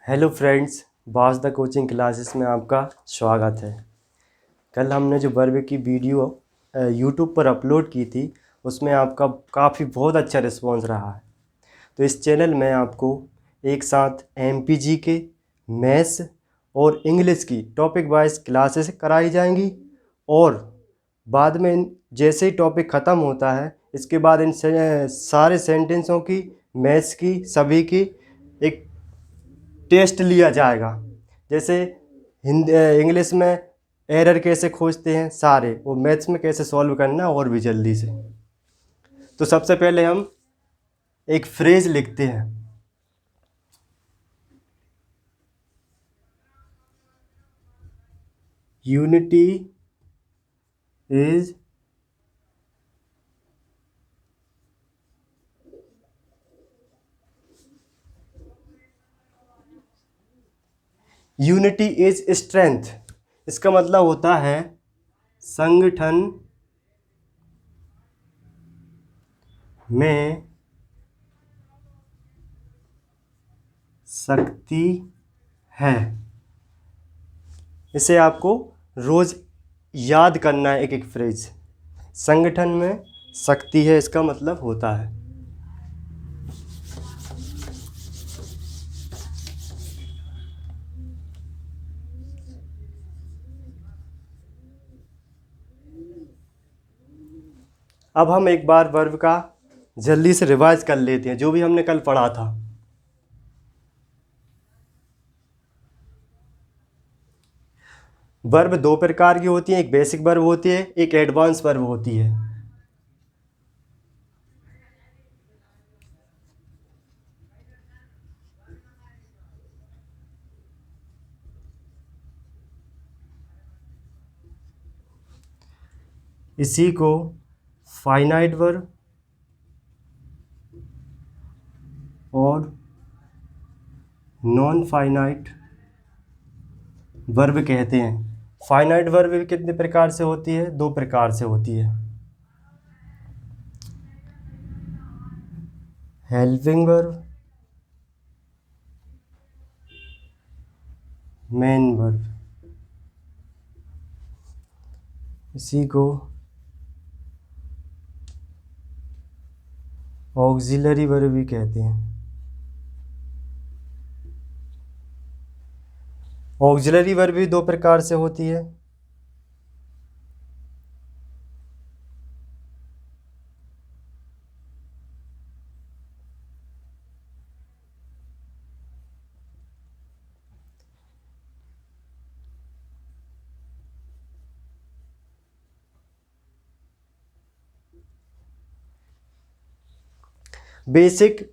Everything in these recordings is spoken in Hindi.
हेलो फ्रेंड्स, बास द कोचिंग क्लासेस में आपका स्वागत है। कल हमने जो वर्ब की वीडियो यूट्यूब पर अपलोड की थी उसमें आपका काफ़ी बहुत अच्छा रिस्पांस रहा है। तो इस चैनल में आपको एक साथ एमपीजी के मैथ्स और इंग्लिश की टॉपिक वाइज क्लासेस कराई जाएंगी और बाद में जैसे ही टॉपिक ख़त्म होता है इसके बाद इन सारे सेंटेंसों की मैथ्स की सभी की एक टेस्ट लिया जाएगा। जैसे हिंदी इंग्लिश में एरर कैसे खोजते हैं सारे, वो मैथ्स में कैसे सॉल्व करना और भी जल्दी से। तो सबसे पहले हम एक फ्रेज लिखते हैं। Unity is unity is strength. इसका मतलब होता है संगठन में शक्ति है। इसे आपको रोज याद करना है, एक एक फ्रेज। संगठन में शक्ति है, इसका मतलब होता है। अब हम एक बार वर्ब का जल्दी से रिवाइज कर लेते हैं जो भी हमने कल पढ़ा था। वर्ब दो प्रकार की होती है, एक बेसिक वर्ब होती है, एक एडवांस वर्ब होती है। इसी को फाइनाइट वर्ब और नॉन फाइनाइट वर्ब कहते हैं। फाइनाइट वर्ब भी कितने प्रकार से होती है? दो प्रकार से होती है, हेल्पिंग वर्ब, मेन वर्ब। इसी को ऑक्सिलरी वर्ब भी कहते हैं। ऑक्सिलरी वर्ब भी दो प्रकार से होती है, बेसिक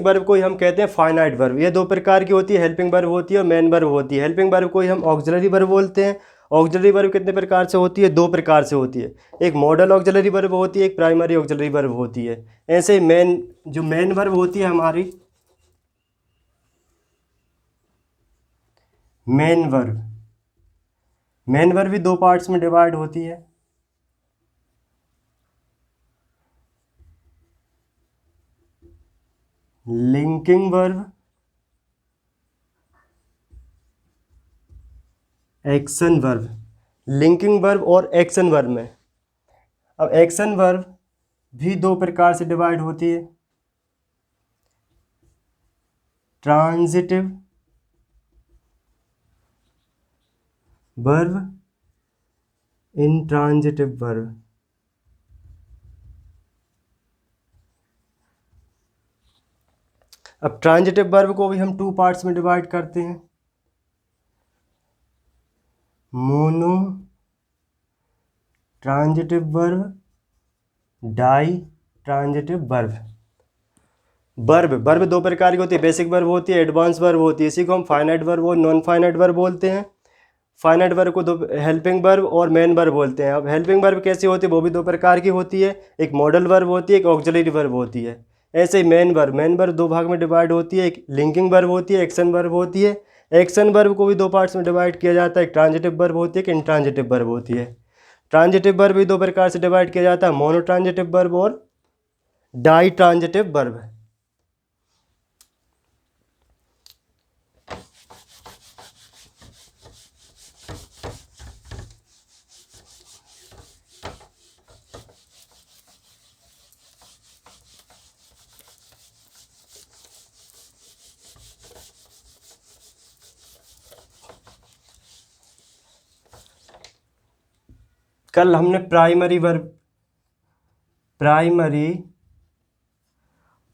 वर्ब को ही हम कहते हैं फाइनाइट वर्ब। ये दो प्रकार की होती है, हेल्पिंग वर्ब होती है और मेन वर्ब होती है। हेल्पिंग वर्ब को ही हम ऑक्सिलरी वर्ब बोलते हैं। ऑक्सिलरी वर्ब कितने प्रकार से होती है? दो प्रकार से होती है, एक मॉडल ऑक्सिलरी वर्ब होती है, एक प्राइमरी ऑक्सिलरी वर्ब होती है। ऐसे मेन वर्ब होती है हमारी, मेन वर्ब भी दो पार्ट्स में डिवाइड होती है। Linking verb, action verb. Linking verb और एक्शन वर्ब में, अब एक्शन वर्ब भी दो प्रकार से डिवाइड होती है, ट्रांजिटिव वर्ब, इंट्रांजिटिव वर्ब। अब ट्रांजिटिव वर्ब को भी हम टू पार्ट्स में डिवाइड करते हैं, monotransitive verb, ditransitive verb. Verb दो प्रकार की होती है, बेसिक वर्ब होती है, एडवांस वर्ब होती है। इसी को हम फाइनाइट वर्ब और नॉन फाइनाइट वर्ब बोलते हैं। फाइनाइट वर्ब को दो हेल्पिंग वर्ब और मेन वर्ब बोलते हैं। अब हेल्पिंग वर्ब कैसी होती है? वो भी दो प्रकार की होती है, एक मॉडल वर्ब होती है, एक ऑक्सिलरी वर्ब होती है। ऐसे ही मेन वर्ब दो भाग में डिवाइड होती है, एक लिंकिंग वर्ब होती है, एक्शन वर्ब होती है। एक्शन वर्ब को भी दो पार्ट्स में डिवाइड किया जाता है, एक ट्रांजिटिव वर्ब होती है, एक इंट्रांजिटिव वर्ब होती है। ट्रांजिटिव वर्ब भी दो प्रकार से डिवाइड किया जाता है, मोनो ट्रांजिटिव वर्ब और डाई ट्रांजिटिव वर्ब। कल हमने प्राइमरी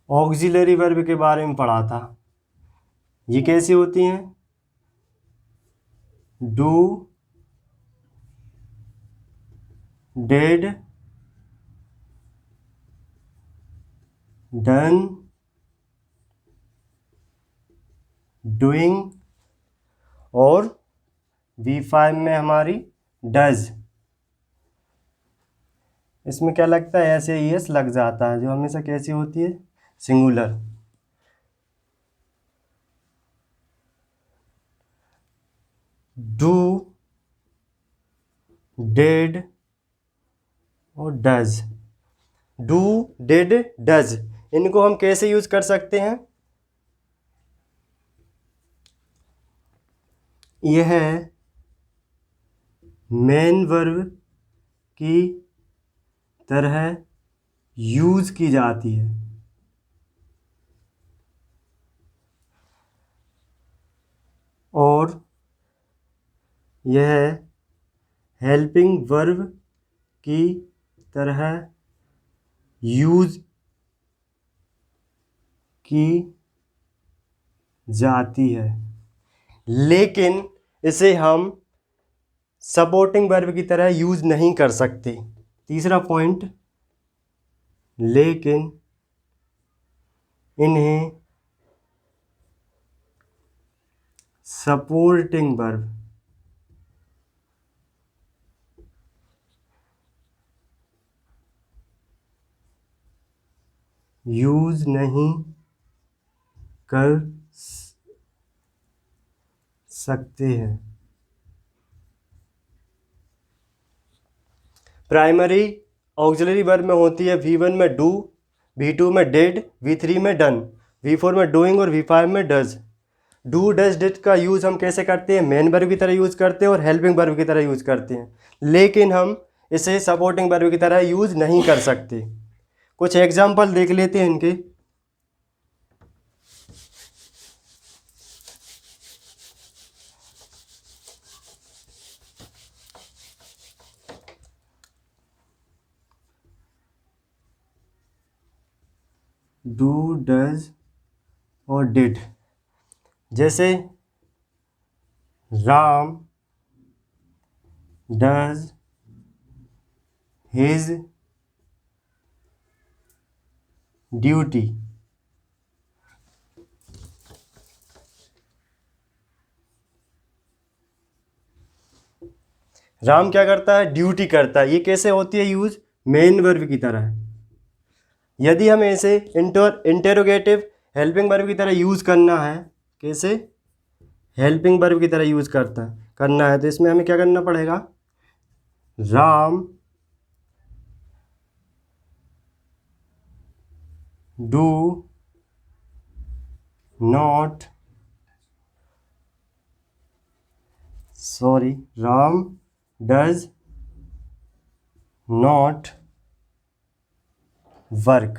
ऑक्सिलरी वर्ब के बारे में पढ़ा था। ये कैसी होती हैं? डू, डिड, डन, डूइंग और V5 में हमारी डज। इसमें क्या लगता है? ऐसे ES लग जाता है, जो हमेशा कैसी होती है? सिंगुलर। डू, डिड और डज। डू, डिड, डज, इनको हम कैसे यूज कर सकते हैं? यह मेन वर्ब की तरह यूज की जाती है। और यह हेल्पिंग वर्ब की तरह यूज की जाती है, लेकिन इसे हम सपोर्टिंग वर्ब की तरह यूज नहीं कर सकते। तीसरा पॉइंट, लेकिन इन्हें सपोर्टिंग वर्ब यूज नहीं कर सकते हैं। प्राइमरी ऑक्सिलरी वर्ब में होती है V1 में डू, V2 में डिड, V3 में डन, V4 में डूइंग और V5 में डज। डू, डज, डिड का यूज़ हम कैसे करते हैं? मेन वर्ब की तरह यूज़ करते हैं और हेल्पिंग वर्ब की तरह यूज़ करते हैं, लेकिन हम इसे सपोर्टिंग वर्ब की तरह यूज़ नहीं कर सकते। कुछ एग्जाम्पल देख लेते हैं इनके। डू, डज और डिड। जैसे Ram does his duty. Ram क्या करता है? ड्यूटी करता है। ये कैसे होती है यूज? मेन वर्ब की तरह। यदि हमें इसे इंटेरोगेटिव हेल्पिंग वर्ब की तरह यूज करना है, कैसे? हेल्पिंग वर्ब की तरह यूज करना है, तो इसमें हमें क्या करना पड़ेगा? Ram do not Ram does not work.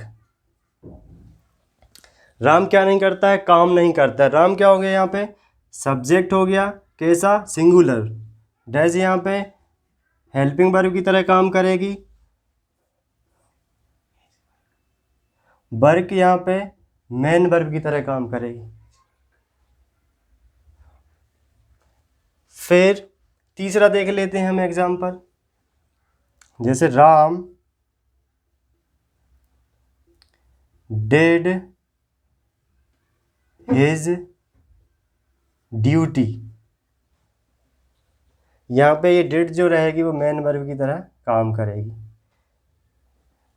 Ram क्या नहीं करता है? काम नहीं करता है। राम क्या हो गया यहाँ पे? सब्जेक्ट हो गया, कैसा? सिंगुलर। डज यहाँ पे हेल्पिंग वर्ब की तरह काम करेगी। वर्क यहाँ पे मेन वर्ब की तरह काम करेगी। फिर तीसरा देख लेते हैं हम एग्जाम्पल। जैसे राम डिड हिज ड्यूटी। यहाँ पे ये डिड जो रहेगी वो मेन वर्ब की तरह काम करेगी।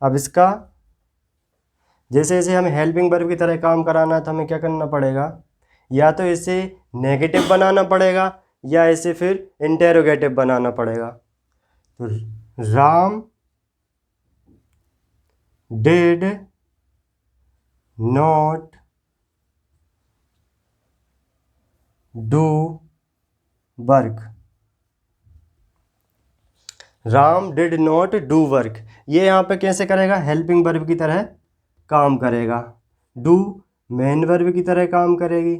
अब इसका जैसे जैसे हमें हेल्पिंग वर्ब की तरह काम कराना है, तो हमें क्या करना पड़ेगा? या तो इसे नेगेटिव बनाना पड़ेगा या इसे फिर इंटेरोगेटिव बनाना पड़ेगा। तो Ram did not do work. Ram did not do work, ये यहाँ पे कैसे करेगा? हेल्पिंग वर्ब की तरह काम करेगा। डू मेन वर्ब की तरह काम करेगी।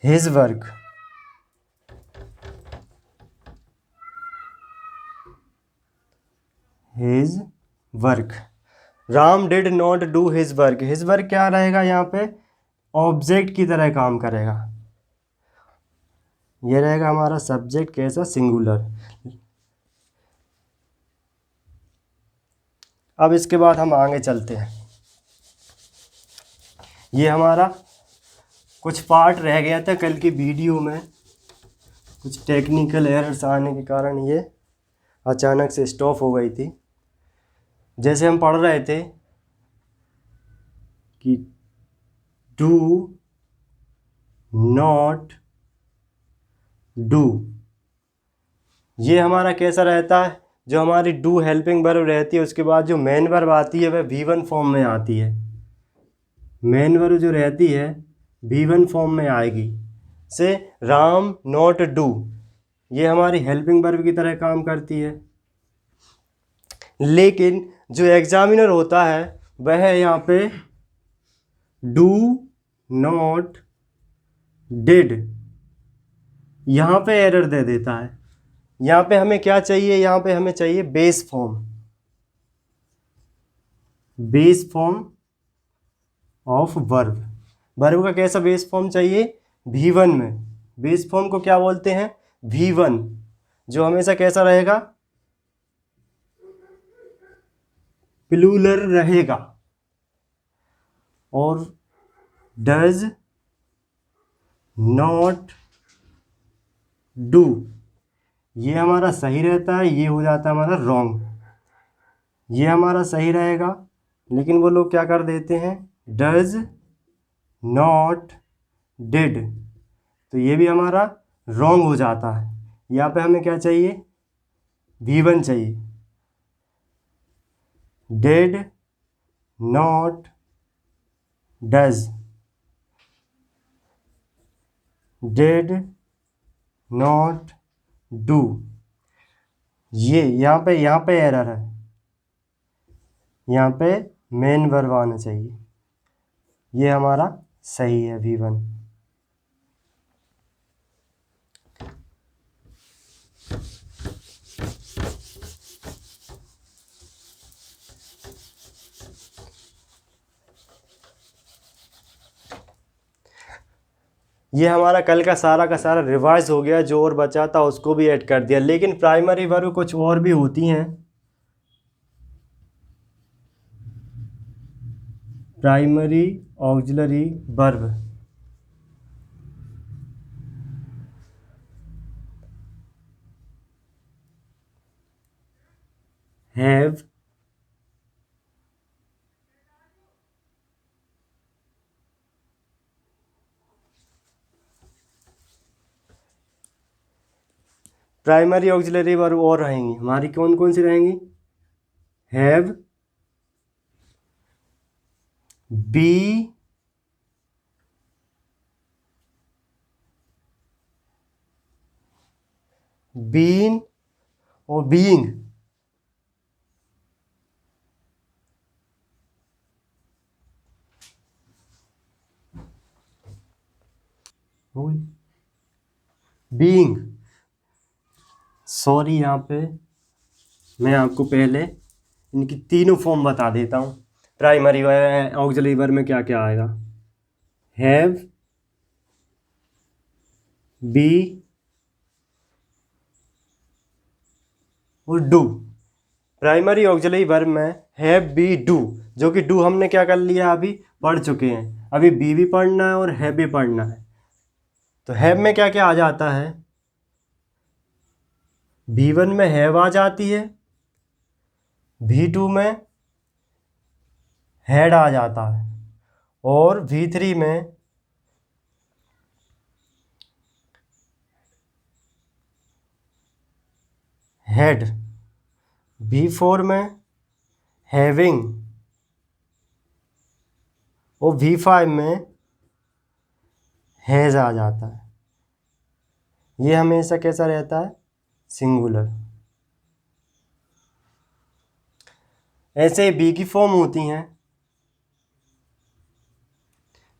His work, his work. Ram did not do his work. His work क्या रहेगा यहाँ पे, ऑब्जेक्ट की तरह काम करेगा। ये रहेगा हमारा सब्जेक्ट कैसा, सिंगुलर। अब इसके बाद हम आगे चलते हैं। ये हमारा कुछ पार्ट रह गया था कल की वीडियो में, कुछ टेक्निकल एरर्स आने के कारण ये अचानक से स्टॉप हो गई थी। जैसे हम पढ़ रहे थे कि डू नॉट डू, ये हमारा कैसा रहता है, जो हमारी डू हेल्पिंग वर्ब रहती है उसके बाद जो मेन वर्ब आती है वह V1 फॉर्म में आती है। मेन वर्ब जो रहती है V1 फॉर्म में आएगी। से राम नॉट डू, ये हमारी हेल्पिंग वर्ब की तरह काम करती है। लेकिन जो एग्जामिनर होता है वह यहाँ पे डू नॉट डिड यहाँ पे एरर दे देता है। यहाँ पे हमें क्या चाहिए, यहाँ पे हमें चाहिए base form, base form of verb. Verb का कैसा बेस फॉर्म चाहिए, V1 में। बेस फॉर्म को क्या बोलते हैं, V1, जो हमेशा कैसा रहेगा, प्लूरल रहेगा। और डज नॉट डू, ये हमारा सही रहता है, ये हो जाता है हमारा रॉन्ग। ये हमारा सही रहेगा, लेकिन वो लोग क्या कर देते हैं, डज नॉट डिड, तो ये भी हमारा रॉन्ग हो जाता है। यहाँ पे हमें क्या चाहिए, V1 चाहिए। Did not does, did not do, ये यहाँ पे एरर है। यहाँ पे मेन वर्ब आना चाहिए, ये हमारा सही है V1। ये हमारा कल का सारा रिवाइज हो गया, जो और बचा था उसको भी ऐड कर दिया। लेकिन प्राइमरी वर्ब कुछ और भी होती हैं। Primary auxiliary verb, have, primary auxiliary verb और रहेंगी हमारी, कौन कौन सी रहेंगी, हैव, बी, बीन और बीइंग। बीइंग, सॉरी, यहाँ पे मैं आपको पहले इनकी तीनों फॉर्म बता देता हूँ। प्राइमरी ऑक्सिलरी वर्ब में क्या क्या आएगा, हैव, बी और डू। प्राइमरी ऑक्सिलरी वर्ब में हैव, बी, डू, जो कि डू हमने क्या कर लिया, अभी पढ़ चुके हैं। अभी बी भी पढ़ना है और हैव भी पढ़ना है। तो हैव में क्या क्या आ जाता है, V1 में हैव आ जाती है, V2 में हैड आ जाता है, और V3 में हैड, V4 में हैविंग और V5 में हैज़ आ जाता है। ये हमेशा कैसा रहता है, सिंगुलर। ऐसे बी की फॉर्म होती हैं।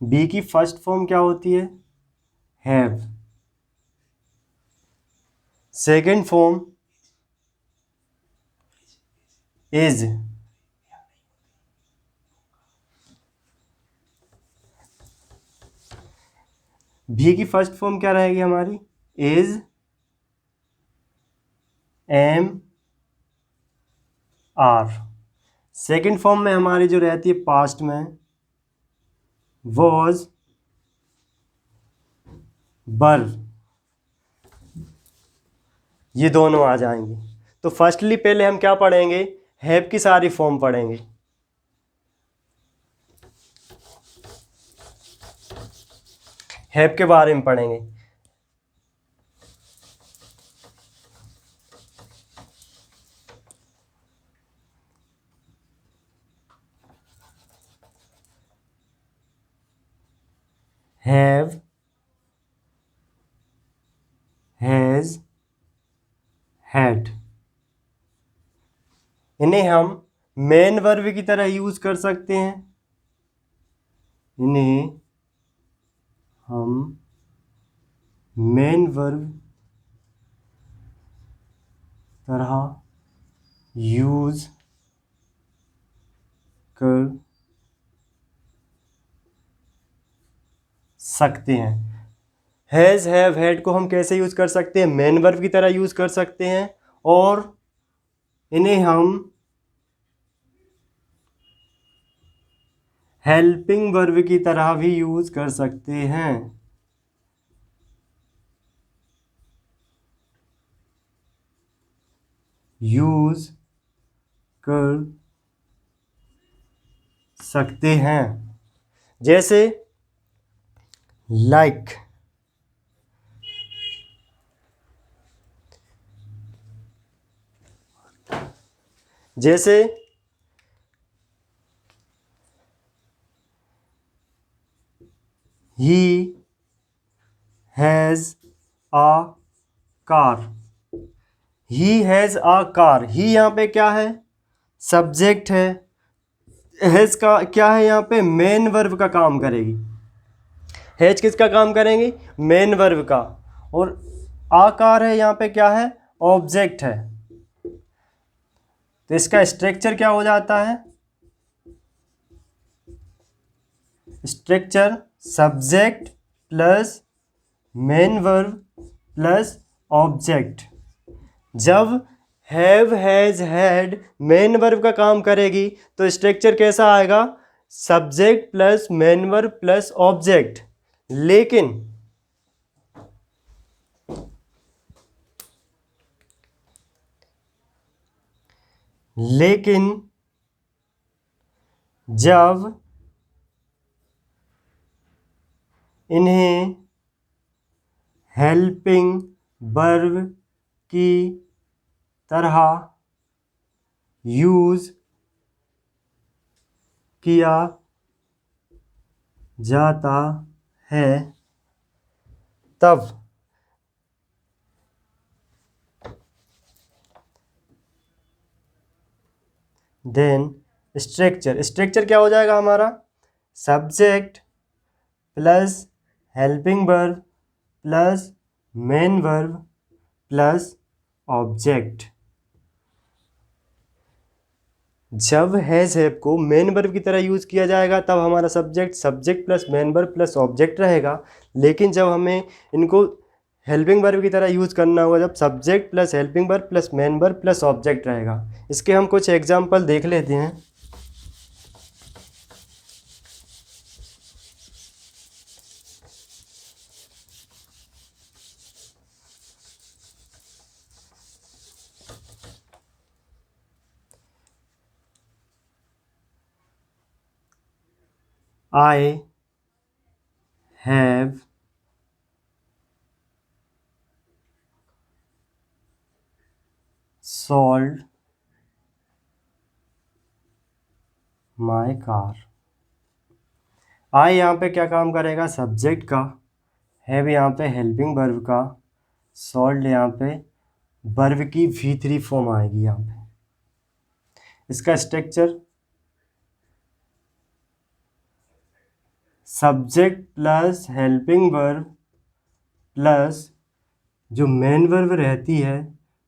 बी की फर्स्ट फॉर्म क्या होती है, हैव। Second form is. भी की फर्स्ट फॉर्म क्या रहेगी हमारी? Is, am, are. Second form में हमारी जो रहती है पास्ट में, वॉज, वर, ये दोनों आ जाएंगे। तो फर्स्टली पहले हम क्या पढ़ेंगे? हैव की सारी फॉर्म पढ़ेंगे। हैव के बारे में पढ़ेंगे। Have, has, had. इन्हें हम मेन वर्ब की तरह यूज कर सकते हैं। इन्हें हम मेन वर्ब तरह यूज कर सकते हैं। हैज़, हैव, हैड को हम कैसे यूज कर सकते हैं? मेन वर्ब की तरह यूज कर सकते हैं। और इन्हें हम हेल्पिंग वर्ब की तरह भी यूज कर सकते हैं। यूज कर सकते हैं। जैसे लाइक, जैसे he has a car. He has a car. He यहाँ पे क्या है? सब्जेक्ट है। हैज का क्या है? यहाँ पे मेन वर्ब का काम करेगी। हैज किसका काम करेंगी? मेन वर्ब का। और आकार है यहाँ पे क्या है? ऑब्जेक्ट है। तो इसका स्ट्रक्चर क्या हो जाता है? Structure subject plus main verb plus object. जब have, has, had main verb का काम करेगी तो स्ट्रक्चर कैसा आएगा? Subject plus main verb plus object. लेकिन जब इन्हें हेल्पिंग वर्ब की तरह यूज किया जाता है तब देन स्ट्रक्चर क्या हो जाएगा हमारा? Subject plus helping verb plus main verb plus object. जब हैज, हैव को मेन वर्ब की तरह यूज किया जाएगा तब हमारा subject plus main verb plus object रहेगा। लेकिन जब हमें इनको हेल्पिंग वर्ब की तरह यूज करना होगा जब subject plus helping verb plus main verb plus object रहेगा। इसके हम कुछ एग्जांपल देख लेते हैं। I have sold my car। I यहाँ पे क्या काम करेगा? सब्जेक्ट का। हैव यहाँ पे हेल्पिंग वर्ब का। सोल्ड यहाँ पे वर्ब की V3 फॉर्म आएगी यहाँ पे। इसका structure subject plus helping verb plus जो मेन वर्ब रहती है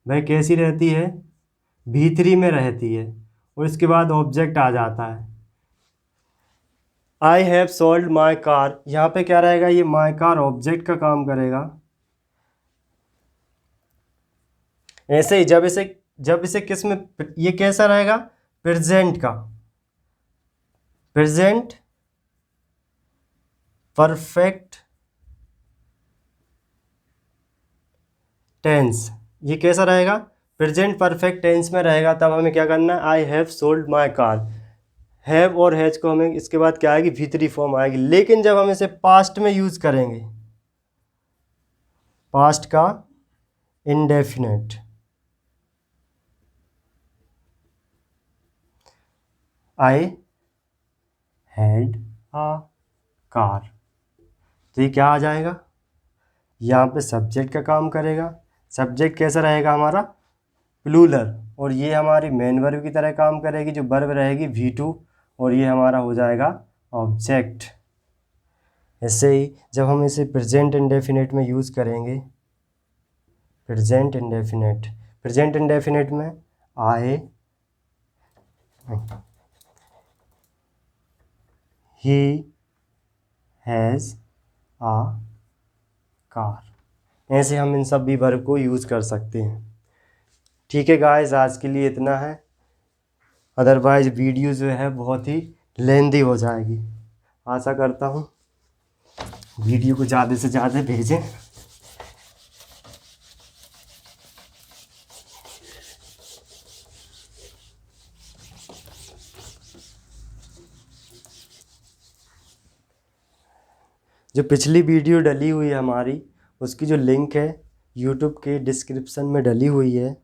वह कैसी रहती है, V3 में रहती है, और इसके बाद ऑब्जेक्ट आ जाता है। I have sold my car, यहाँ पे क्या रहेगा, ये माई कार ऑब्जेक्ट का काम करेगा। ऐसे ही जब इसे किस में, ये कैसा रहेगा, प्रेजेंट का, प्रेजेंट परफेक्ट टेंस, ये कैसा रहेगा, प्रेजेंट परफेक्ट टेंस में रहेगा। तब हमें क्या करना है, I have sold my car, have और हैज को हमें इसके बाद क्या आएगी, V3 फॉर्म आएगी। लेकिन जब हम इसे पास्ट में यूज करेंगे, पास्ट का indefinite, I had a car, तो ये क्या आ जाएगा, यहाँ पे सब्जेक्ट का काम करेगा। सब्जेक्ट कैसा रहेगा हमारा, प्लूरल, और ये हमारी मेन वर्ब की तरह काम करेगी। जो वर्ब रहेगी V2, और ये हमारा हो जाएगा ऑब्जेक्ट। ऐसे ही जब हम इसे प्रेजेंट इंडेफिनेट में यूज़ करेंगे, प्रेजेंट इंडेफिनेट में आए, ही हैज़ अ कार, ऐसे हम इन सब भी वर्ब को यूज़ कर सकते हैं। ठीक है गाइस, आज के लिए इतना है, अदरवाइज वीडियो जो है बहुत ही लेंदी हो जाएगी। आशा करता हूँ वीडियो को ज़्यादा से ज़्यादा भेजें। जो पिछली वीडियो डली हुई है हमारी, उसकी जो लिंक है यूट्यूब के डिस्क्रिप्शन में डली हुई है,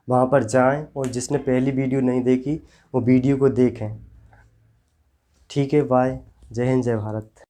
वहाँ पर जाएं, और जिसने पहली वीडियो नहीं देखी वो वीडियो को देखें। ठीक है, बाय, जय हिंद, जय भारत।